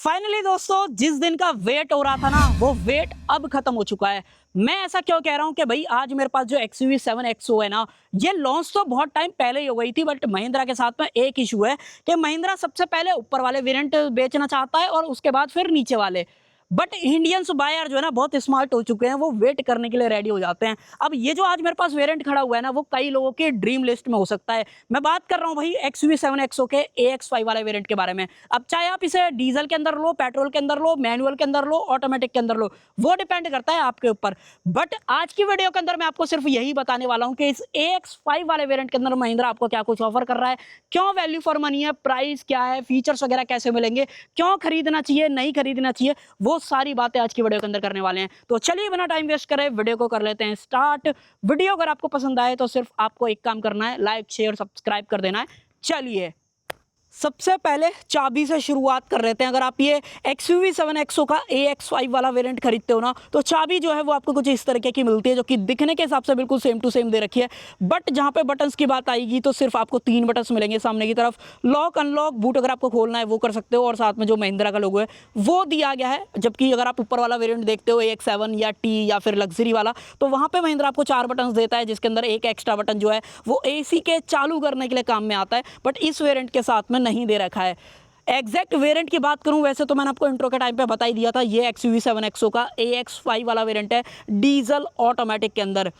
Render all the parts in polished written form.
Finally दोस्तों, जिस दिन का वेट हो रहा था ना, वो वेट अब खत्म हो चुका है। मैं ऐसा क्यों कह रहा हूं कि भाई आज मेरे पास जो XUV 7XO है ना, ये लॉन्च तो बहुत टाइम पहले ही हो गई थी, बट महिंद्रा के साथ में एक इशू है कि महिंद्रा सबसे पहले ऊपर वाले वेरिएंट बेचना चाहता है और उसके बाद फिर नीचे वाले। बट इंडियंस बायर जो है ना, बहुत स्मार्ट हो चुके हैं, वो वेट करने के लिए रेडी हो जाते हैं। अब ये जो आज मेरे पास वेरिएंट खड़ा हुआ है ना, वो कई लोगों के ड्रीम लिस्ट में हो सकता है। मैं बात कर रहा हूँ भाई XUV 7XO के AX5 वाले वेरिएंट के बारे में। अब चाहे आप इसे डीजल के अंदर लो, पेट्रोल के अंदर लो, मैनुअल के अंदर लो, ऑटोमेटिक के अंदर लो, वो डिपेंड करता है आपके ऊपर। बट आज की वीडियो के अंदर मैं आपको सिर्फ यही बताने वाला हूं कि इस AX5 वाले वेरिएंट के अंदर महिंद्रा आपको क्या कुछ ऑफर कर रहा है, क्यों वैल्यू फॉर मनी है, प्राइस क्या है, फीचर्स वगैरह कैसे मिलेंगे, क्यों खरीदना चाहिए, नहीं खरीदना चाहिए, वो सारी बातें आज की वीडियो के अंदर करने वाले हैं। तो चलिए बिना टाइम वेस्ट करे वीडियो को कर लेते हैं स्टार्ट। वीडियो अगर आपको पसंद आए तो सिर्फ आपको एक काम करना है, लाइक शेयर सब्सक्राइब कर देना है। चलिए सबसे पहले चाबी से शुरुआत कर लेते हैं। अगर आप ये XUV 7XO का AX5 वाला वेरिएंट खरीदते हो ना, तो चाबी जो है वो आपको कुछ इस तरीके की मिलती है, जो कि दिखने के हिसाब से बिल्कुल सेम टू सेम दे रखी है। बट जहाँ पे बटन्स की बात आएगी तो सिर्फ आपको 3 बटन्स मिलेंगे सामने की तरफ। लॉक अनलॉक बूट अगर आपको खोलना है वो कर सकते हो, और साथ में जो महिंद्रा का लोगो है वो दिया गया है। जबकि अगर आप ऊपर वाला वेरिएंट देखते हो AX7 या T या फिर लग्जरी वाला, तो वहाँ पर महिंद्रा आपको 4 बटन्स देता है, जिसके अंदर एक एक्स्ट्रा बटन जो है वो AC के चालू करने के लिए काम में आता है। बट इस वेरिएंट के साथ में नहीं दे रखा है। एग्जैक्ट वेरिएंट की बात करूं, वैसे तो मैंने आपको इंट्रो के टाइम पे बता ही दिया था, ये XUV 7XO का AX5 वाला वेरिएंट है डीजल ऑटोमेटिक के अंदर।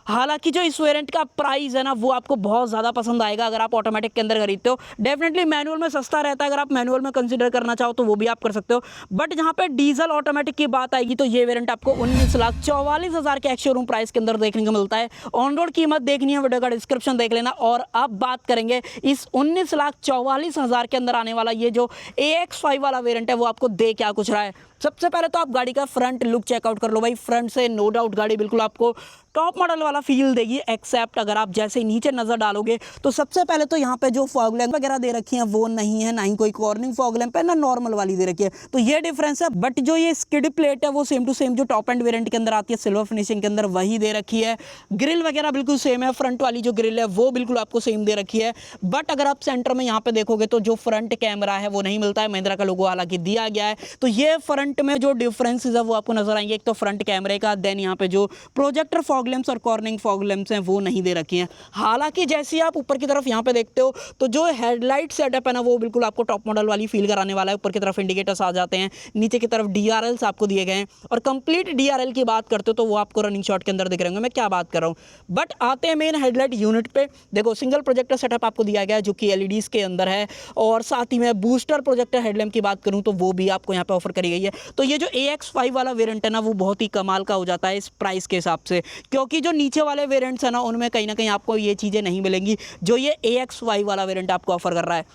हालांकि जो इस वेरिएंट का प्राइस है ना, वो आपको बहुत ज़्यादा पसंद आएगा अगर आप ऑटोमेटिक के अंदर खरीदते हो। डेफिनेटली मैनुअल में सस्ता रहता है, अगर आप मैनुअल में कंसीडर करना चाहो तो वो भी आप कर सकते हो। बट जहाँ पे डीजल ऑटोमेटिक की बात आएगी तो ये वेरिएंट आपको 19,44,000 के एक्स शोरूम प्राइस के अंदर देखने को मिलता है। ऑन रोड कीमत देखनी है, वीडियो का डिस्क्रिप्शन देख लेना। और अब बात करेंगे इस 19,44,000 के अंदर आने वाला ये जो AX5 वाला वेरिएंट है, वो आपको दे क्या कुछ रहा है। सबसे पहले तो आप गाड़ी का फ्रंट लुक चेकआउट कर लो भाई। फ्रंट से नो डाउट गाड़ी बिल्कुल आपको टॉप मॉडल वाला फील देगी, एक्सेप्ट अगर आप जैसे ही नीचे नजर डालोगे तो सबसे पहले तो यहाँ पे जो फॉग लैंप वगैरह दे रखी है वो नहीं है, ना ही कोई कॉर्निंग फॉग लैंप है, ना नॉर्मल वाली दे रखी है, तो ये डिफरेंस है। बट जो ये स्किड प्लेट है वो सेम टू सेम जो टॉप एंड वेरिएंट के अंदर आती है सिल्वर फिनिशिंग के अंदर वही दे रखी है। ग्रिल वगैरह बिल्कुल सेम है, फ्रंट वाली जो ग्रिल है वो बिल्कुल आपको सेम दे रखी है। बट अगर आप सेंटर में यहाँ पे देखोगे तो जो फ्रंट कैमरा है वो नहीं मिलता है, महिंद्रा का लोगो हालांकि दिया गया है। तो ये फ्रंट में जो डिफरेंस है वो आपको नजर आएंगे, एक तो फ्रंट कैमरे का, देन यहाँ पे जो प्रोजेक्टर फॉग लैंप्स और कॉर्निंग फॉग लैंप्स हैं वो नहीं दे रखी हैं। हालांकि जैसे आप ऊपर की तरफ यहाँ पे देखते हो तो जो हेडलाइट सेटअप है ना, वो बिल्कुल आपको टॉप मॉडल वाली फील कराने वाला है। ऊपर की तरफ इंडिकेटर्स आ जाते हैं, नीचे की तरफ DRLs आपको दिए गए हैं, और कंप्लीट DRL की बात करते हो तो वो आपको रनिंग शॉट के अंदर दिख रहे होंगे, मैं क्या बात कर रहा हूँ। बट आते हैं मेन हेडलाइट यूनिट पे। देखो सिंगल प्रोजेक्टर सेटअप आपको दिया गया है जो कि LEDs के अंदर है, और साथ ही में बूस्टर प्रोजेक्टर हेडलैम्प की बात करूँ तो वो भी आपको यहाँ पे ऑफर करी गई है। तो ये जो AX5 वाला वेरिएंट है ना, वो बहुत ही कमाल का हो जाता है इस प्राइस के हिसाब से, क्योंकि जो नीचे वाले वेरिएंट्स है ना, उनमें कहीं ना कहीं आपको ये चीज़ें नहीं मिलेंगी जो ये AX5 वाला वेरिएंट आपको ऑफर कर रहा है।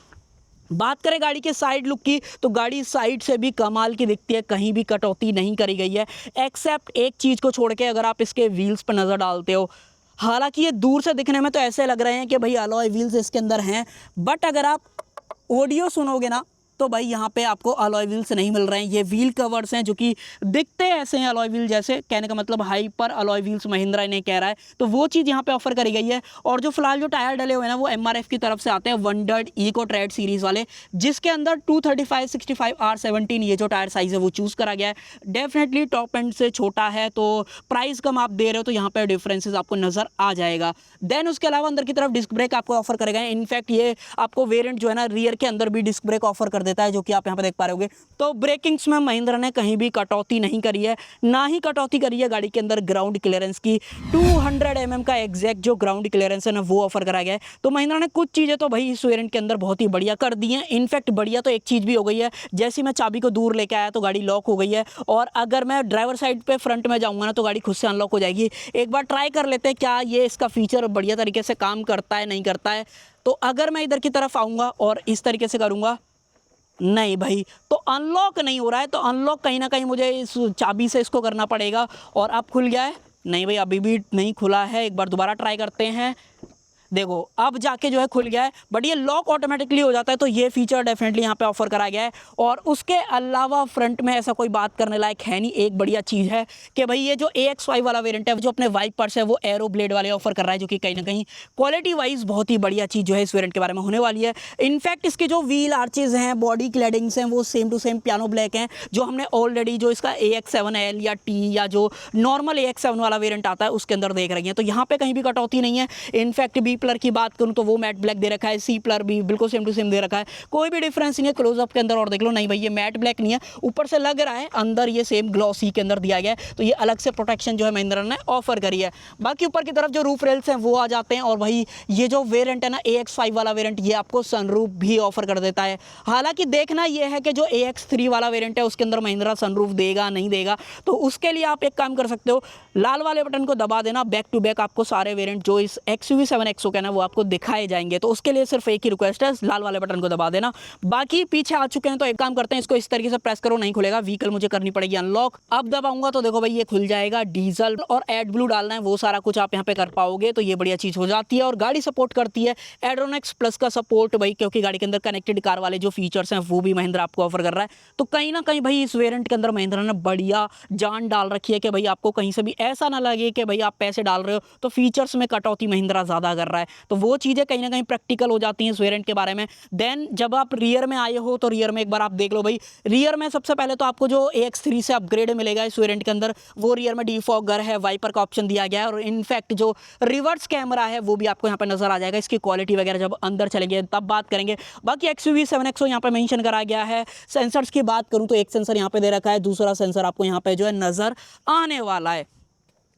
बात करें गाड़ी के साइड लुक की, तो गाड़ी साइड से भी कमाल की दिखती है, कहीं भी कटौती नहीं करी गई है, एक्सेप्ट एक चीज़ को छोड़ के। अगर आप इसके व्हील्स पर नज़र डालते हो, हालांकि ये दूर से दिखने में तो ऐसे लग रहे हैं कि भाई अलॉय व्हील्स इसके अंदर हैं, बट अगर आप ऑडियो सुनोगे ना तो भाई यहाँ पे आपको अलॉय व्हील्स नहीं मिल रहे हैं। ये व्हील कवर्स हैं जो कि दिखते ऐसे हैं अलॉय व्हील जैसे, कहने का मतलब हाइपर अलॉय व्हील्स महिंद्रा ने कह रहा है, तो वो चीज़ यहाँ पे ऑफर करी गई है। और जो फिलहाल जो टायर डले हुए हैं ना, वो MRF की तरफ से आते हैं, वंडर्ड इको ट्रेड सीरीज़ वाले, जिसके अंदर 235, 65, R17 ये जो टायर साइज़ है वो चूज़ करा गया है। डेफिनेटली टॉप एंड से छोटा है, तो प्राइस कम आप दे रहे हो तो यहाँ पर डिफरेंसेस आपको नज़र आ जाएगा। देन उसके अलावा अंदर की तरफ डिस्क ब्रेक आपको ऑफर करेगा। इनफैक्ट ये आपको वेरिएंट जो है ना, रियर के अंदर भी डिस्क ब्रेक ऑफर कर देता है, जो कि आप यहाँ पे देख पा रहे होगे। तो ब्रेकिंग्स में महिंद्रा ने कहीं भी कटौती नहीं करी है, ना ही कटौती करी है गाड़ी के अंदर ग्राउंड क्लियरेंस की। 200 mm का एग्जैक्ट जो ग्राउंड क्लियरेंस है ना, वो ऑफर करा गया है। तो महिंद्रा ने कुछ चीज़ें तो भाई इस वेरिएंट के अंदर बहुत ही बढ़िया कर दी हैं। इनफैक्ट बढ़िया तो एक चीज़ भी हो गई है, जैसे मैं चाबी को दूर लेके आया तो गाड़ी लॉक हो गई है, और अगर मैं ड्राइवर साइड पे फ्रंट में जाऊँगा ना तो गाड़ी खुद से अनलॉक हो जाएगी। एक बार ट्राई कर लेते हैं क्या ये इसका फीचर बढ़िया तरीके से काम करता है नहीं करता है। तो अगर मैं इधर की तरफ आऊँगा और इस तरीके से करूँगा, नहीं भाई, तो अनलॉक नहीं हो रहा है। तो अनलॉक कहीं ना कहीं मुझे इस चाबी से इसको करना पड़ेगा। और अब खुल गया है, नहीं भाई अभी भी नहीं खुला है, एक बार दोबारा ट्राई करते हैं। देखो अब जाके जो है खुल गया है, बट ये लॉक ऑटोमेटिकली हो जाता है, तो ये फीचर डेफिनेटली यहाँ पे ऑफर करा गया है। और उसके अलावा फ्रंट में ऐसा कोई बात करने लायक है नहीं। एक बढ़िया चीज़ है कि भाई ये जो AX5 वाला वेरिएंट है, जो अपने वाइपर्स है वो एरो ब्लेड वाले ऑफर कर रहा है, जो कि कहीं ना कहीं क्वालिटी वाइज बहुत ही बढ़िया चीज़ जो है इस वेरिएंट के बारे में होने वाली है। इनफैक्ट इसके जो व्हील आर्चेज हैं, बॉडी क्लैडिंग्स हैं, वो same to same piano black हैं, जो हमने ऑलरेडी जो इसका AX7L या T या जो नॉर्मल AX7 वाला वेरिएंट आता है उसके अंदर देख रही हैं। तो यहाँ पे कहीं भी कटौती नहीं है। इनफैक्ट बी प्लर की बात करूँ तो वो मैट ब्लैक दे रखा है, सी प्लर भी बिल्कुल सेम टू सेम दे रखा है, कोई भी डिफरेंस नहीं है। क्लोजअप के अंदर और देख लो, नहीं भाई ये मैट ब्लैक नहीं है, ऊपर से लग रहा है, अंदर ये सेम ग्लॉसी के अंदर दिया गया है। तो ये अलग से प्रोटेक्शन जो है महिंद्रा ने ऑफर करी है। बाकी ऊपर की तरफ जो रूफ रेल्स हैं वो आ जाते हैं, और भाई ये जो वेरिएंट है ना AX5 वाला वेरिएंट, ये आपको सनरूफ भी ऑफर कर देता है। हालांकि देखना ये है कि जो AX3 वाला वेरिएंट है उसके अंदर महिंद्रा सनरूफ देगा नहीं देगा, तो उसके लिए आप एक काम कर सकते हो, लाल वाले बटन को दबा देना, बैक टू बैक आपको सारे वेरिएंट जो इस XUV7 XO का ना वो आपको दिखाए जाएंगे। तो उसके लिए सिर्फ एक ही रिक्वेस्ट है, लाल वाले बटन को दबा देना। बाकी पीछे आ चुके हैं तो एक काम करते हैं, इसको इस तरीके से प्रेस करो, नहीं खुलेगा, व्हीकल मुझे करनी पड़ेगी अनलॉक। अब दबाऊंगा तो देखो भाई ये खुल जाएगा। डीजल और एड ब्लू डालना है, वो सारा कुछ आप यहाँ पे कर पाओगे, तो ये बढ़िया चीज हो जाती है। और गाड़ी सपोर्ट करती है एड्रोनेक्स प्लस का सपोर्ट भाई, क्योंकि गाड़ी के अंदर कनेक्टेड कार वाले जो फीचर्स हैं वो भी महिंद्रा आपको ऑफर कर रहा है। तो कहीं ना कहीं भाई इस वेरिएंट के अंदर महिंद्रा ने बढ़िया जान डाल रखी है कि भाई आपको कहीं से भी ऐसा ना लगे कि भाई आप पैसे डाल रहे हो तो फीचर्स में कटौती महिंद्रा ज्यादा कर रहा है। तो वो चीजें कहीं ना कहीं प्रैक्टिकल हो जाती हैं इस वेरिएंट के बारे में। देन जब आप रियर में आए हो तो रियर में एक बार आप देख लो भाई, रियर में सबसे पहले तो आपको जो AX3 से अपग्रेड मिलेगा इस वेरिएंट के अंदर, वो रियर में डिफॉगर है, वाइपर का ऑप्शन दिया गया है, और इनफैक्ट जो रिवर्स कैमरा है वो भी आपको यहाँ पे नजर आ जाएगा। इसकी क्वालिटी वगैरह जब अंदर चलेंगे तब बात करेंगे। बाकी XUV7 XO यहाँ पे मेंशन करा गया है। सेंसर्स की बात करूँ तो एक सेंसर यहाँ पे दे रखा है, दूसरा सेंसर आपको यहाँ पे जो है नजर आने वाला है।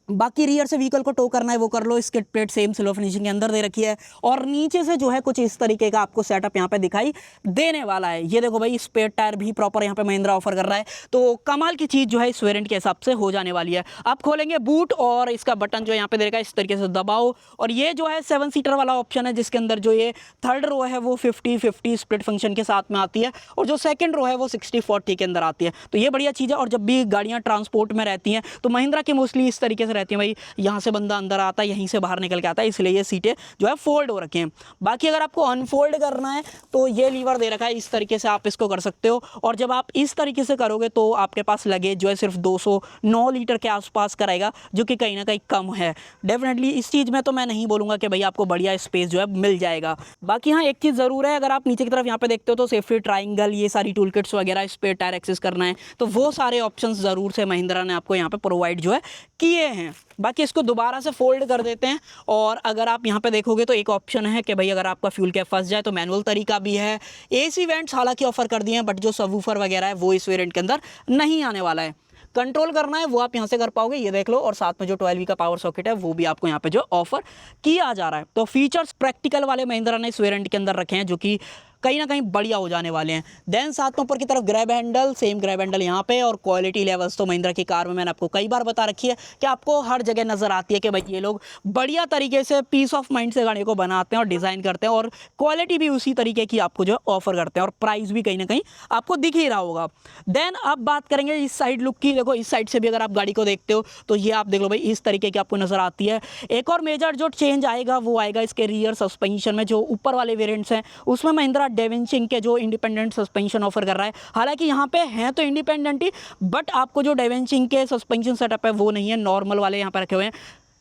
बाकी रियर से व्हीकल को टो करना है वो कर लो, skid plate same silver finishing के अंदर दे रखी है, और नीचे से जो है कुछ इस तरीके का आपको सेटअप यहाँ पे दिखाई देने वाला है। ये देखो भाई स्पेयर टायर भी प्रॉपर यहाँ पे महिंद्रा ऑफर कर रहा है, तो कमाल की चीज़ जो है इस वेरिएंट के हिसाब से हो जाने वाली है। आप खोलेंगे बूट और इसका बटन जो यहाँ पे दे रखा है इस तरीके से दबाओ, और ये जो है 7 सीटर वाला ऑप्शन है, जिसके अंदर जो ये थर्ड रो है वो 50-50 स्प्लिट फंक्शन के साथ में आती है, और जो सेकंड रो है वो 60-40 के अंदर आती है। तो ये बढ़िया चीज़ है। और जब भी गाड़ियाँ ट्रांसपोर्ट में रहती हैं तो महिंद्रा की मोस्टली इस तरीके से रहती है भाई, यहाँ से बंदा अंदर आता है, यहीं से बाहर निकल के आता है, इसलिए ये सीटें जो है फोल्ड हो रखी हैं। बाकी अगर आपको अनफोल्ड करना है तो ये लीवर दे रखा है, इस तरीके से आप इसको कर सकते हो। और जब आप इस तरीके से करोगे तो आपके पास लगेज जो है सिर्फ 209 लीटर के आसपास का रहेगा, जो कि कहीं ना कहीं कम है। डेफिनेटली इस चीज़ में तो मैं नहीं बोलूँगा कि भाई आपको बढ़िया स्पेस जो है मिल जाएगा। बाकी हाँ एक चीज़ ज़रूर है, अगर आप नीचे की तरफ यहाँ पे देखते हो तो सेफ्टी ट्राइंगल, ये सारी टूल किट्स वगैरह, स्पेयर टायर एक्सेस करना है, तो वो सारे ऑप्शन ज़रूर से महिंद्रा ने आपको यहाँ पे प्रोवाइड जो है किए हैं। बाकी इसको दोबारा से फोल्ड कर देते हैं, और अगर आप यहाँ पे देखोगे तो एक ऑप्शन है कि भाई अगर आपका फ्यूल कैप फंस जाए तो मैनुअल तरीका भी है। AC वेंट्स हालांकि ऑफर कर दिए हैं, बट जो सबवूफर वगैरह है वो इस वेरिएंट के अंदर नहीं आने वाला है। कंट्रोल करना है वो आप यहाँ से कर पाओगे, ये देख लो, और साथ में जो 12V का पावर सॉकेट है वो भी आपको यहाँ पे जो ऑफर किया जा रहा है। तो फीचर्स प्रैक्टिकल वाले महिंद्रा ने इस वेरिएंट के अंदर रखे हैं, जो कि कहीं ना कहीं बढ़िया हो जाने वाले हैं। देन साथ में ऊपर की तरफ grab handle, same grab handle यहाँ पे, और क्वालिटी लेवल्स तो महिंद्रा की कार में मैंने आपको कई बार बता रखी है कि आपको हर जगह नजर आती है कि भाई ये लोग बढ़िया तरीके से पीस ऑफ माइंड से गाड़ी को बनाते हैं और डिज़ाइन करते हैं, और क्वालिटी भी उसी तरीके की आपको जो ऑफर करते हैं, और प्राइस भी कहीं ना कहीं आपको दिख ही रहा होगा। देन अब बात करेंगे इस साइड लुक की। देखो इस साइड से भी अगर आप गाड़ी को देखते हो तो ये आप देख लो भाई इस तरीके की आपको नजर आती है। एक और मेजर जो चेंज आएगा वो आएगा इसके रियर सस्पेंशन में। जो ऊपर वाले वेरिएंट्स हैं उसमें महिंद्रा डेविंचिंग के जो इंडिपेंडेंट सस्पेंशन ऑफर कर रहा है। हालांकि यहाँ पे हैं तो इंडिपेंडेंट ही, बट आपको जो डेविंचिंग के सस्पेंशन सेटअप है वो नहीं है, नॉर्मल वाले यहाँ पे रखे हुए हैं।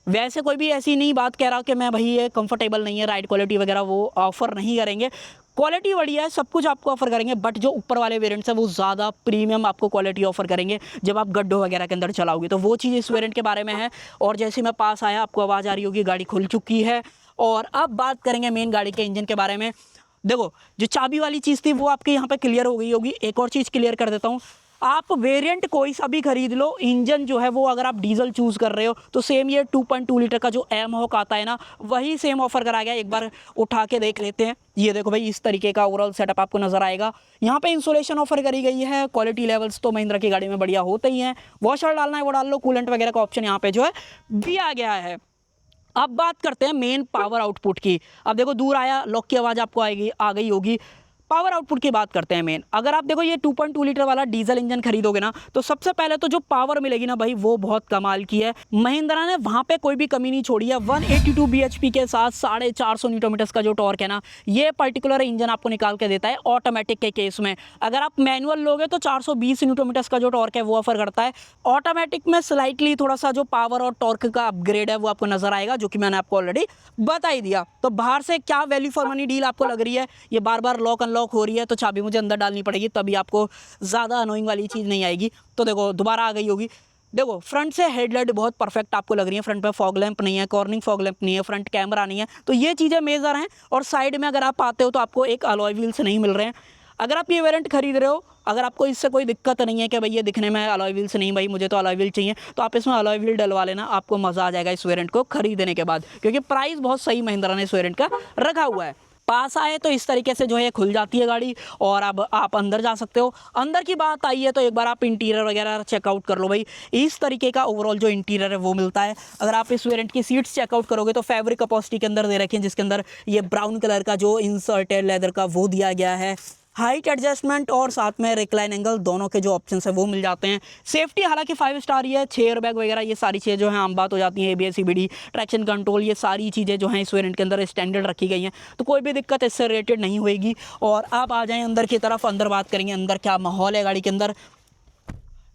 वैसे कोई भी ऐसी नहीं बात कह रहा कि मैं भाई ये कंफर्टेबल नहीं है, राइड क्वालिटी वगैरह वो ऑफर नहीं करेंगे। क्वालिटी बढ़िया है, सब कुछ आपको ऑफर करेंगे, बट जो ऊपर वाले वेरिएंट्स हैं वो ज़्यादा प्रीमियम आपको क्वालिटी ऑफर करेंगे जब आप गड्ढों वगैरह के अंदर चलाओगे। तो वो चीज़ इस वेरिएंट के बारे में है। और जैसे मैं पास आया आपको आवाज़ आ रही होगी, गाड़ी खुल चुकी है। और अब बात करेंगे मेन गाड़ी के इंजन के बारे में। देखो जो चाबी वाली चीज़ थी वो आपके यहाँ पे क्लियर हो गई होगी। एक और चीज़ क्लियर कर देता हूँ, आप वेरिएंट कोई सा भी खरीद लो, इंजन जो है वो अगर आप डीजल चूज़ कर रहे हो तो सेम ये 2.2 लीटर का जो एमहॉक आता है ना, वही सेम ऑफर करा गया। एक बार उठा के देख लेते हैं। ये देखो भाई इस तरीके का ओवरऑल सेटअप आपको नजर आएगा। यहाँ पे इंसुलेशन ऑफर करी गई है। क्वालिटी लेवल्स तो महिंद्रा की गाड़ी में बढ़िया होते ही हैं। वॉशर डालना है वो डाल लो, कूलेंट वगैरह का ऑप्शन यहाँ पे जो है दिया गया है। अब बात करते हैं मेन पावर आउटपुट की। अब देखो दूर आया, लॉक की आवाज़ आपको आएगी, आ गई होगी। पावर आउटपुट की बात करते हैं मेन। अगर आप देखो ये 2.2 लीटर वाला डीजल इंजन खरीदोगे ना, तो सबसे पहले तो जो पावर मिलेगी ना भाई, वो बहुत कमाल की है। महिंद्रा ने वहां पे कोई भी कमी नहीं छोड़ी है। 182 bhp के साथ 450 न्यूटन मीटर्स का जो टॉर्क है ना, ये पर्टिकुलर इंजन आपको निकाल के देता है ऑटोमेटिक के केस में। अगर आप मैनुअल लोगे तो 420 न्यूटन मीटर्स का जो टॉर्क है वो ऑफर करता है। ऑटोमेटिक में स्लाइटली थोड़ा सा जो पावर और टॉर्क का अपग्रेड है वो आपको नजर आएगा, जो कि मैंने आपको ऑलरेडी बता ही दिया। तो बाहर से क्या वैल्यू फॉर मनी डील आपको लग रही है, ये बार बार लॉक अनलॉक हो रही है, तो चाबी मुझे अंदर डालनी पड़ेगी, तभी आपको ज़्यादा अनोइंग वाली चीज़ नहीं आएगी। तो देखो दोबारा आ गई होगी। देखो फ्रंट से हेडलाइट बहुत परफेक्ट आपको लग रही है, फ्रंट पे फॉग लैंप नहीं है, कॉर्निंग फॉग लैंप नहीं है, फ्रंट कैमरा नहीं है, तो ये चीज़ें मेजर हैं। और साइड में अगर आप आते हो तो आपको एक अलॉय व्हील्स नहीं मिल रहे हैं। अगर आप ये वेरिएंट खरीद रहे हो, अगर आपको इससे कोई दिक्कत नहीं है कि भाई ये दिखने में अलॉय व्हील्स नहीं, भाई मुझे तो अलॉय व्हील चाहिए, तो आप इसमें अलॉय व्हील डलवा लेना, आपको मज़ा आ जाएगा इस वेरिएंट को खरीदने के बाद, क्योंकि प्राइस बहुत सही महिंद्रा ने इस वेरिएंट का रखा हुआ है। पास आए तो इस तरीके से जो है खुल जाती है गाड़ी, और अब आप अंदर जा सकते हो। अंदर की बात आई है तो एक बार आप इंटीरियर वगैरह चेकआउट कर लो भाई। इस तरीके का ओवरऑल जो इंटीरियर है वो मिलता है। अगर आप इस वेरिएंट की सीट्स चेकआउट करोगे तो फैब्रिक अपॉस्टी के अंदर दे रखे हैं, जिसके अंदर ये ब्राउन कलर का जो इंसर्टेड लेदर का वो दिया गया है। हाइट एडजस्टमेंट और साथ में रिक्लाइन एंगल दोनों के जो ऑप्शंस है वो मिल जाते हैं। सेफ्टी हालांकि 5 स्टार ही है, 6 एयरबैग वगैरह ये सारी चीज़ें जो हैं आम बात हो जाती हैं। ABS CBD ट्रैक्शन कंट्रोल, ये सारी चीज़ें जो हैं इस वेरिएंट के अंदर स्टैंडर्ड रखी गई हैं, तो कोई भी दिक्कत इससे रिलेटेड नहीं होगी। और आप आ जाएँ अंदर की तरफ, अंदर बात करेंगे अंदर क्या माहौल है गाड़ी के अंदर।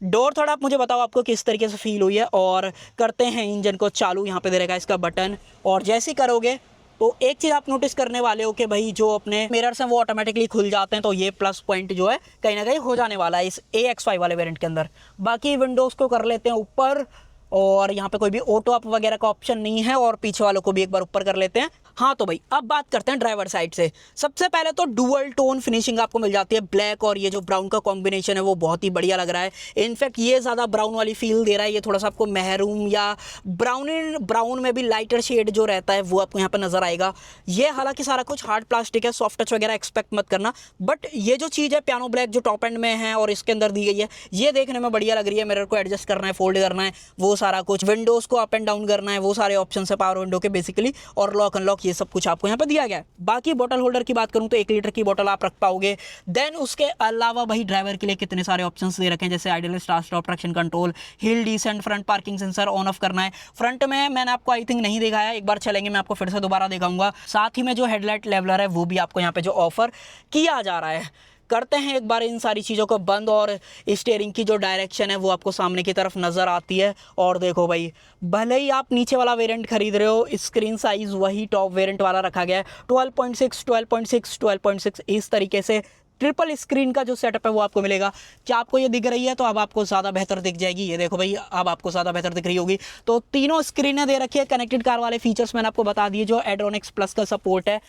डोर थोड़ा आप मुझे बताओ आपको किस तरीके से फील हुई है। और करते हैं इंजन को चालू, यहाँ पे दे रहेगा इसका बटन, और जैसे ही करोगे तो एक चीज़ आप नोटिस करने वाले हो कि भाई जो अपने मिरर्स हैं वो ऑटोमेटिकली खुल जाते हैं, तो ये प्लस पॉइंट जो है कहीं ना कहीं हो जाने वाला है इस AX5 वाले वेरिएंट के अंदर। बाकी विंडोज़ को कर लेते हैं ऊपर, और यहाँ पे कोई भी ऑटो अप वगैरह का ऑप्शन नहीं है, और पीछे वालों को भी एक बार ऊपर कर लेते हैं। हाँ तो भाई अब बात करते हैं ड्राइवर साइड से। सबसे पहले तो डुअल टोन फिनिशिंग आपको मिल जाती है। ब्लैक और ये जो ब्राउन का कॉम्बिनेशन है वो बहुत ही बढ़िया लग रहा है। इनफैक्ट ये ज़्यादा ब्राउन वाली फील दे रहा है, ये थोड़ा सा आपको महरून या ब्राउन में भी लाइटर शेड जो रहता है वो आपको यहाँ पर नजर आएगा। ये हालांकि सारा कुछ हार्ड प्लास्टिक है, सॉफ्ट टच वगैरह एक्सपेक्ट मत करना, बट ये जो चीज़ है पियानो ब्लैक जो टॉप एंड में है और इसके अंदर दी गई है, ये देखने में बढ़िया लग रही है। मिरर को एडजस्ट करना है, फोल्ड करना है, वो सारा कुछ, विंडोज़ को अप एंड डाउन करना है, वो सारे ऑप्शन है पावर विंडो के बेसिकली, और लॉक अनलॉक ये सब कुछ आपको यहाँ दिया गया है। बाकी बोतल होल्डर की बात करूं तो 1 लीटर की बोतल आप रख पाओगे। देन उसके अलावा भाई ड्राइवर के लिए कितने सारे ऑप्शंस दे रखे हैं, जैसे idol start stop, traction control, hill descent, front parking sensor on off करना है। फ्रंट में मैंने आपको आई थिंक नहीं दिखाया, एक बार चलेंगे मैं आपको फिर से दोबारा दिखाऊंगा। साथ ही में जो हेडलाइट लेवलर है वो भी आपको यहाँ पे जो ऑफर किया जा रहा है। करते हैं एक बार इन सारी चीज़ों को बंद, और स्टीयरिंग की जो डायरेक्शन है वो आपको सामने की तरफ नज़र आती है। और देखो भाई, भले ही आप नीचे वाला वेरिएंट खरीद रहे हो, स्क्रीन साइज़ वही टॉप वेरिएंट वाला रखा गया है, 12.6, 12.6, 12.6 इस तरीके से ट्रिपल स्क्रीन का जो सेटअप है वो आपको मिलेगा। क्या आपको ये दिख रही है? तो अब आपको ज़्यादा बेहतर दिख जाएगी। ये देखो भाई, अब आपको ज़्यादा बेहतर दिख रही होगी। तो तीनों स्क्रीनें दे रखी है। कनेक्टेड कार वाले फीचर्स मैंने आपको बता दिए, जो एड्रोनिक्स प्लस का सपोर्ट है।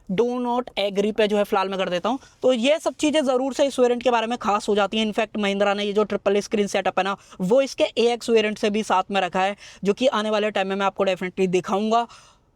डू नॉट एग्री पे जो है फिलहाल मैं कर देता हूँ। तो ये सब चीज़ें ज़रूर से इस वेरिएंट के बारे में खास हो जाती हैं। इनफैक्ट महिंद्रा ने ये जो ट्रिपल स्क्रीन सेटअप है ना, वो इसके AX वेरिएंट से भी साथ में रखा है, जो कि आने वाले टाइम में मैं आपको डेफिनेटली दिखाऊंगा।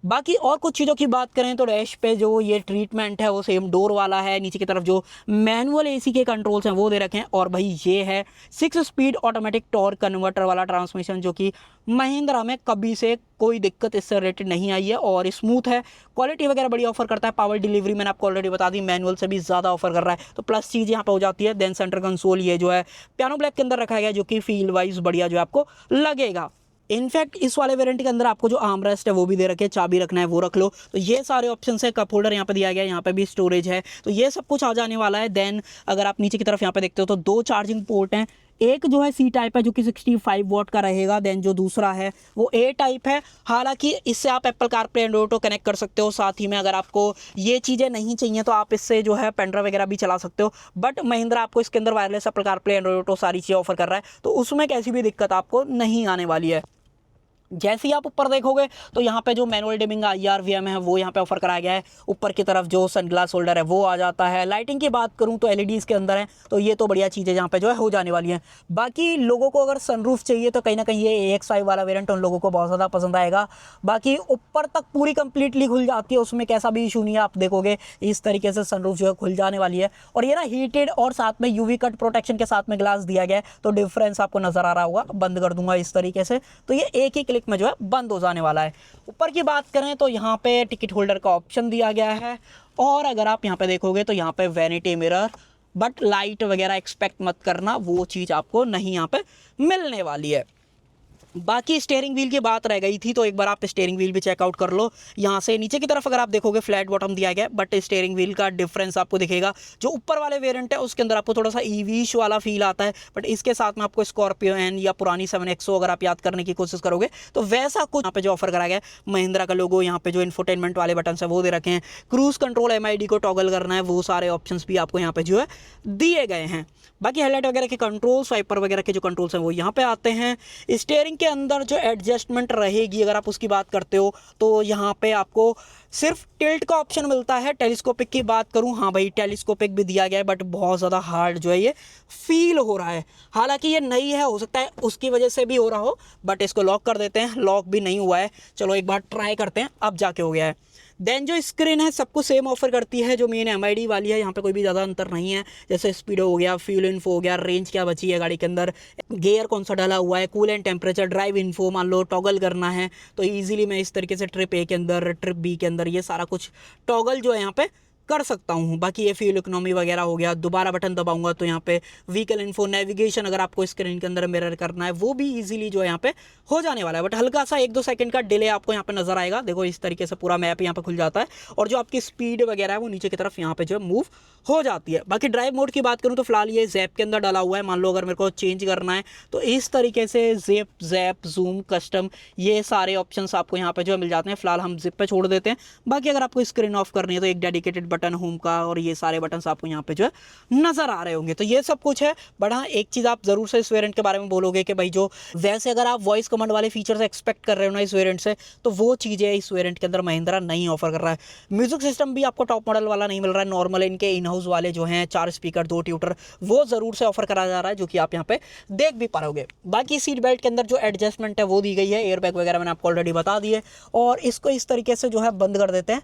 बाकी और कुछ चीज़ों की बात करें तो डैश पे जो ये ट्रीटमेंट है वो सेम डोर वाला है। नीचे की तरफ जो मैनुअल AC के कंट्रोल्स हैं वो दे रखे हैं। और भाई ये है 6 स्पीड ऑटोमेटिक टॉर्क कन्वर्टर वाला ट्रांसमिशन, जो कि महिंद्रा में कभी से कोई दिक्कत इससे रिलेटेड नहीं आई है, और स्मूथ है। क्वालिटी वगैरह बड़ी ऑफर करता है। पावर डिलीवरी मैंने आपको ऑलरेडी बता दी, मैनुअल से भी ज़्यादा ऑफर कर रहा है, तो प्लस चीज़ यहाँ पे हो जाती है। देन सेंटर कंसोल ये जो है पियानो ब्लैक के अंदर रखा गया है, जो कि फील वाइज बढ़िया जो आपको लगेगा। इनफैक्ट इस वाले वेरिएंट के अंदर आपको जो आर्म रेस्ट है वो भी दे रखे, चाबी रखना है वो रख लो। तो ये सारे ऑप्शन है। कप होल्डर यहाँ पे दिया गया है, यहाँ पे भी स्टोरेज है, तो ये सब कुछ आ जाने वाला है। देन अगर आप नीचे की तरफ यहाँ पे देखते हो तो 2 चार्जिंग पोर्ट हैं। एक जो है C टाइप है, जो कि 65 वॉट का रहेगा। देन जो दूसरा है वो A टाइप है। हालांकि इससे आप Apple CarPlay Android auto connect कर सकते हो। साथ ही में अगर आपको ये चीज़ें नहीं चाहिए तो आप इससे जो है पेनड्राइव वगैरह भी चला सकते हो। बट महिंद्रा आपको इसके अंदर wireless Apple CarPlay Android auto सारी चीज़ें ऑफर कर रहा है, तो उसमें कैसी भी दिक्कत आपको नहीं आने वाली है। जैसे ही आप ऊपर देखोगे तो यहाँ पे जो मैनुअल डिमिंग IRVM है वो यहाँ पे ऑफर कराया गया है। ऊपर की तरफ जो सनग्लास होल्डर है वो आ जाता है। लाइटिंग की बात करूँ तो LEDs के अंदर है, तो ये तो बढ़िया चीज़ें यहाँ पे जो है हो जाने वाली हैं। बाकी लोगों को अगर सनरूफ चाहिए तो कहीं ना कहीं ये AX5 वाला वेरिएंट उन लोगों को बहुत ज़्यादा पसंद आएगा। बाकी ऊपर तक पूरी कंप्लीटली खुल जाती है, उसमें कैसा भी इशू नहीं है। आप देखोगे इस तरीके से सनरूफ जो है खुल जाने वाली है। और ये ना हीटेड और साथ में UV कट प्रोटेक्शन के साथ में ग्लास दिया गया है, तो डिफरेंस आपको नजर आ रहा होगा। बंद कर दूंगा इस तरीके से, तो ये एक ही क्लिक में जो है बंद जाने वाला है। ऊपर की बात करें तो यहाँ पे टिकट होल्डर का ऑप्शन दिया गया है, और अगर आप यहाँ पे देखोगे तो यहाँ पे वैनिटी मिरर, बट लाइट वगैरह एक्सपेक्ट मत करना, वो चीज़ आपको नहीं यहाँ पे मिलने वाली है। बाकी स्टीयरिंग व्हील की बात रह गई थी, तो एक बार आप स्टीयरिंग व्हील भी चेकआउट कर लो। यहाँ से नीचे की तरफ अगर आप देखोगे फ्लैट बॉटम दिया गया है, बट स्टीयरिंग व्हील का डिफरेंस आपको दिखेगा। जो ऊपर वाले वेरिएंट है उसके अंदर आपको थोड़ा सा ईवीश वाला फील आता है, बट इसके साथ में आपको स्कॉर्पियो एन या पुरानी 7XO अगर आप याद करने की कोशिश करोगे तो वैसा कुछ यहाँ पे जो ऑफर कराया गया है। महिंद्रा का लोगो, यहाँ पे जो इन्फोटेनमेंट वाले बटन है वो दे रखे हैं। क्रूज कंट्रोल MID को टॉगल करना है, वो सारे ऑप्शन भी आपको यहाँ पे जो है दिए गए हैं। बाकी हेडलाइट वगैरह के कंट्रोल्स, वाइपर वगैरह के जो कंट्रोल्स हैं वो यहाँ पे आते हैं। स्टीयरिंग के अंदर जो एडजस्टमेंट रहेगी अगर आप उसकी बात करते हो तो यहाँ पे आपको सिर्फ टिल्ट का ऑप्शन मिलता है। टेलीस्कोपिक की बात करूँ, हाँ भाई टेलीस्कोपिक भी दिया गया है, बट बहुत ज़्यादा हार्ड जो है ये फील हो रहा है। हालांकि ये नई है, हो सकता है उसकी वजह से भी हो रहा हो, बट इसको लॉक कर देते हैं। लॉक भी नहीं हुआ है, चलो एक बार ट्राई करते हैं, अब जाके हो गया है। देन जो स्क्रीन है सबको सेम ऑफर करती है, जो मेन MID वाली है, यहाँ पे कोई भी ज़्यादा अंतर नहीं है। जैसे स्पीडो हो गया, फ्यूल इन्फो हो गया, रेंज क्या बची है गाड़ी के अंदर, गियर कौन सा डाला हुआ है, cool and temperature, drive info मान लो टॉगल करना है तो ईजिली मैं इस तरीके से ट्रिप A के अंदर, ट्रिप B के अंदर ये सारा कुछ टॉगल जो है यहाँ पे कर सकता हूँ। बाकी ये फ्यूल इकोनॉमी वगैरह हो गया, दोबारा बटन दबाऊंगा तो यहाँ पे व्हीकल इन्फो, नेविगेशन अगर आपको स्क्रीन के अंदर मिरर करना है वो भी इजीली जो है यहाँ पे हो जाने वाला है। बट हल्का सा 1-2 सेकंड का डिले आपको यहाँ पे नजर आएगा। देखो इस तरीके से पूरा मैप यहाँ पे खुल जाता है और जो आपकी स्पीड वगैरह है वो नीचे की तरफ यहाँ पे जो है मूव हो जाती है। बाकी ड्राइव मोड की बात करूँ तो फिलहाल ये जैप के अंदर डाला हुआ है। मान लो अगर मेरे को चेंज करना है तो इस तरीके से जैप, जूम, कस्टम, ये सारे ऑप्शन आपको यहाँ पे जो मिल जाते हैं। फिलहाल हम जिप पे छोड़ देते हैं। बाकी अगर आपको स्क्रीन ऑफ करनी है तो एक डेडिकेटेड बटन होम का और ये सारे बटन्स आपको यहाँ पे जो है नजर आ रहे होंगे। तो ये सब कुछ है। बट हाँ एक चीज़ आप जरूर से इस वेरिएंट के बारे में बोलोगे कि भाई जो वैसे अगर आप वॉइस कमांड वाले फीचर्स एक्सपेक्ट कर रहे हो ना इस वेरिएंट से, तो वो चीज़ें इस वेरिएंट के अंदर महिंद्रा नहीं ऑफर कर रहा है। म्यूजिक सिस्टम भी आपको टॉप मॉडल वाला नहीं मिल रहा है। नॉर्मल इनके इन हाउस वाले जो हैं 4 स्पीकर 2 ट्यूटर वो जरूर से ऑफर करा जा रहा है, जो कि आप यहाँ पे देख भी पाओगे। बाकी सीट बेल्ट के अंदर जो एडजस्टमेंट है वो दी गई है। एयरबैग वगैरह मैंने आपको ऑलरेडी बता दिए और इसको इस तरीके से जो है बंद कर देते हैं,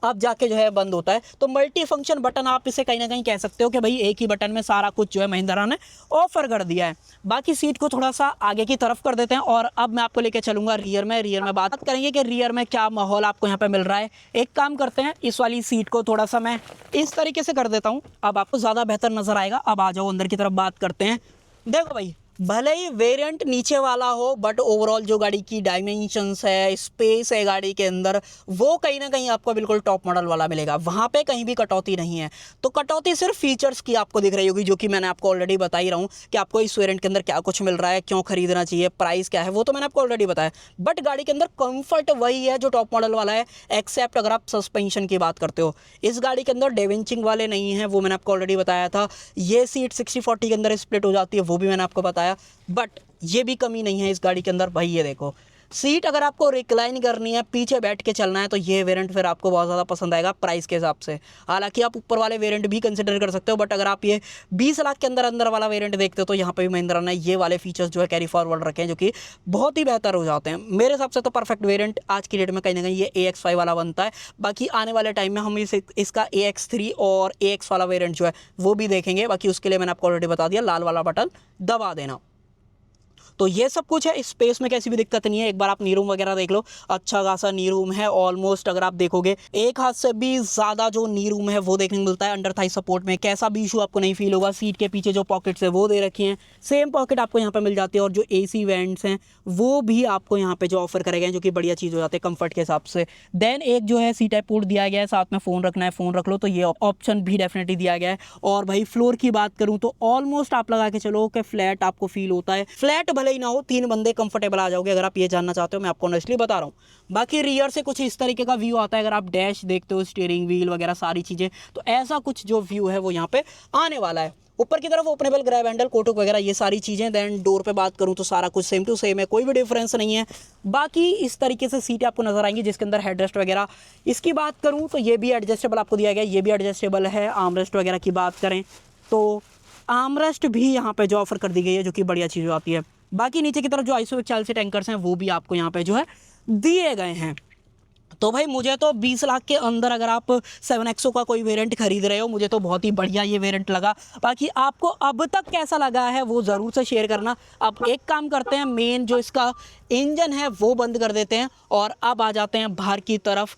अब जाके जो है बंद होता है। तो मल्टी फंक्शन बटन आप इसे कहीं ना कहीं कह सकते हो कि भाई एक ही बटन में सारा कुछ जो है महिंद्रा ने ऑफर कर दिया है। बाकी सीट को थोड़ा सा आगे की तरफ कर देते हैं और अब मैं आपको लेके चलूंगा रियर में बात करेंगे कि रियर में क्या माहौल आपको यहाँ पे मिल रहा है। एक काम करते हैं, इस वाली सीट को थोड़ा सा मैं इस तरीके से कर देता हूँ, अब आपको ज़्यादा बेहतर नजर आएगा। अब आ जाओ अंदर की तरफ बात करते हैं। देखो भाई भले ही वेरिएंट नीचे वाला हो, बट ओवरऑल जो गाड़ी की डायमेंशंस है, स्पेस है गाड़ी के अंदर, वो कहीं ना कहीं आपको बिल्कुल टॉप मॉडल वाला मिलेगा। वहाँ पे कहीं भी कटौती नहीं है। तो कटौती सिर्फ फीचर्स की आपको दिख रही होगी, जो कि मैंने आपको ऑलरेडी बता ही रहा हूँ कि आपको इस वेरिएंट के अंदर क्या कुछ मिल रहा है, क्यों खरीदना चाहिए, प्राइस क्या है, वो तो मैंने आपको ऑलरेडी बताया। बट गाड़ी के अंदर कंफर्ट वही है जो टॉप मॉडल वाला है, एक्सेप्ट अगर आप सस्पेंशन की बात करते हो। इस गाड़ी के अंदर डेविंचिंग वाले नहीं है, वो मैंने आपको ऑलरेडी बताया था। ये सीट 60-40 के अंदर स्प्लिट हो जाती है, वो भी मैंने आपको बताया। बट ये भी कमी नहीं है इस गाड़ी के अंदर। भाई ये देखो सीट अगर आपको रिक्लाइन करनी है, पीछे बैठ के चलना है, तो ये वेरिएंट फिर आपको बहुत ज़्यादा पसंद आएगा प्राइस के हिसाब से। हालांकि आप ऊपर वाले वेरिएंट भी कंसिडर कर सकते हो, बट अगर आप ये 20 लाख के अंदर वाला वेरिएंट देखते हो तो यहाँ पे भी महिंद्रा ने ये वाले फीचर्स जो है कैरी फॉरवर्ड रखे हैं, जो कि बहुत ही बेहतर हो जाते हैं। मेरे हिसाब से तो परफेक्ट वेरिएंट आज की डेट में कहीं ना कहीं ये AX5 वाला बनता है। बाकी आने वाले टाइम में हम इसका AX3 और AX वाला वेरिएंट जो है वो भी देखेंगे। बाकी उसके लिए मैंने आपको ऑलरेडी बता दिया, लाल वाला बटन दबा देना। तो ये सब कुछ है। स्पेस में कैसी भी दिक्कत नहीं है। एक बार आप नी रूम वगैरह देख लो, अच्छा खासा नी रूम है। ऑलमोस्ट अगर आप देखोगे एक हाथ से भी ज़्यादा जो नी रूम है वो देखने को मिलता है। अंडर थाई सपोर्ट में कैसा भी इशू आपको नहीं फील होगा। सीट के पीछे जो पॉकेट्स है वो दे रखी हैं, सेम पॉकेट आपको यहाँ पे मिल जाती है। और जो AC वेंट्स हैं वो भी आपको यहाँ पे जो ऑफर करे गए हैं, जो कि बढ़िया चीज़ हो जाती है कंफर्ट के हिसाब से। देन एक जो है C टाइप पोर्ट दिया गया है, साथ में फ़ोन रखना है फ़ोन रख लो, तो ये ऑप्शन भी डेफिनेटली दिया गया है। और भाई फ्लोर की बात करूँ तो ऑलमोस्ट आप लगा के चलो कि फ्लैट आपको फील होता है। फ्लैट भले ही ना हो, 3 बंदे कंफर्टेबल आ जाओगे, अगर आप ये जानना चाहते हो। मैं आपको ऑनेस्टली बता रहा हूँ। बाकी रियर से कुछ इस तरीके का व्यू आता है। अगर आप डैश देखते हो, स्टीयरिंग व्हील वगैरह सारी चीज़ें, तो ऐसा कुछ जो व्यू है वो यहाँ पे आने वाला है। ऊपर की तरफ ओपनेबल ग्रैब हैंडल, कोटुक वगैरह ये सारी चीज़ें। देन डोर पे बात करूँ तो सारा कुछ सेम टू सेम है, कोई भी डिफरेंस नहीं है। बाकी इस तरीके से सीटें आपको नजर आएंगी जिसके अंदर हेडरेस्ट वगैरह। इसकी बात करूँ तो ये भी एडजस्टेबल आपको दिया गया, ये भी एडजस्टेबल है। आर्मरेस्ट वगैरह की बात करें तो आर्मरेस्ट भी यहाँ पे जो ऑफर कर दी गई है, जो कि बढ़िया चीज़ आती है। बाकी नीचे की तरफ जो ISO 41 टैंकर्स हैं वो भी आपको यहाँ पे जो है दिए गए हैं। तो भाई मुझे तो 20 लाख के अंदर अगर आप 7XO का कोई वेरिएंट खरीद रहे हो, मुझे तो बहुत ही बढ़िया ये वेरिएंट लगा। बाकी आपको अब तक कैसा लगा है वो ज़रूर से शेयर करना। अब एक काम करते हैं, मेन जो इसका इंजन है वो बंद कर देते हैं और अब आ जाते हैं बाहर की तरफ।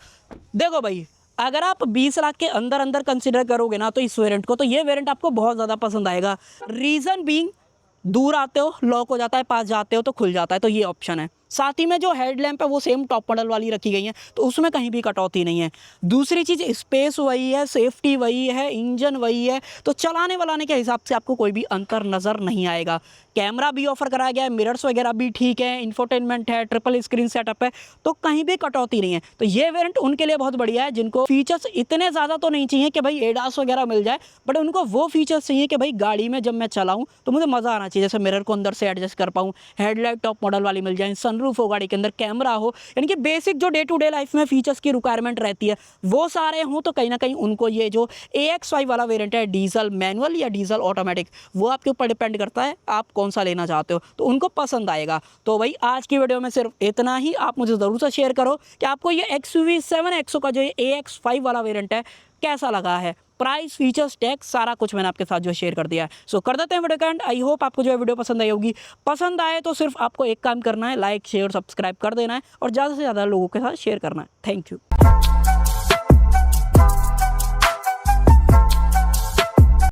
देखो भाई, अगर आप 20 लाख के अंदर अंदर कंसिडर करोगे ना तो इस वेरिएंट को, तो ये वेरिएंट आपको बहुत ज़्यादा पसंद आएगा। रीज़न बीइंग, दूर आते हो लॉक हो जाता है, पास जाते हो तो खुल जाता है, तो ये ऑप्शन है। साथ ही में जो हेडलैम्प है वो सेम टॉप मॉडल वाली रखी गई है, तो उसमें कहीं भी कटौती नहीं है। दूसरी चीज़, स्पेस वही है, सेफ्टी वही है, इंजन वही है, तो चलाने वालाने के हिसाब से आपको कोई भी अंतर नज़र नहीं आएगा। कैमरा भी ऑफर कराया गया है, मिरर्स वगैरह भी ठीक है, इंफोटेनमेंट है, ट्रिपल स्क्रीन सेटअप है, तो कहीं भी कटौती नहीं है। तो ये वेरिएंट उनके लिए बहुत बढ़िया है जिनको फीचर्स इतने ज़्यादा तो नहीं चाहिए कि भाई एडास वगैरह मिल जाए, बट उनको वो फीचर्स चाहिए कि भाई गाड़ी में जब मैं चलाऊँ तो मुझे मज़ा आना चाहिए। जैसे मिरर को अंदर से एडजस्ट कर पाऊँ, हेडलाइट टॉप मॉडल वाली मिल जाए, सनरूफ हो गाड़ी के अंदर, कैमरा हो, यानी कि बेसिक जो डे टू डे लाइफ में फीचर्स की रिक्वायरमेंट रहती है वो सारे हों, तो कहीं ना कहीं उनको ये जो AX5 वाला वेरिएंट है, डीजल मैनुअल या डीजल ऑटोमेटिक, वो आपके ऊपर डिपेंड करता है आप कौन सा लेना चाहते हो, तो उनको पसंद आएगा। तो भाई आज की वीडियो में सिर्फ इतना ही। आप मुझे ज़रूर से शेयर करो कि आपको ये XUV7XO का जो ये AX5 वाला वेरिएंट है कैसा लगा है। प्राइस, फीचर्स, टैक्स, सारा कुछ मैंने आपके साथ जो शेयर कर दिया है। सो कर देते हैं वीडियो का एंड। आई होप आपको जो है वीडियो पसंद आई होगी। पसंद आए तो सिर्फ आपको एक काम करना है, लाइक शेयर सब्सक्राइब कर देना है और ज़्यादा से ज़्यादा लोगों के साथ शेयर करना है। Thank you.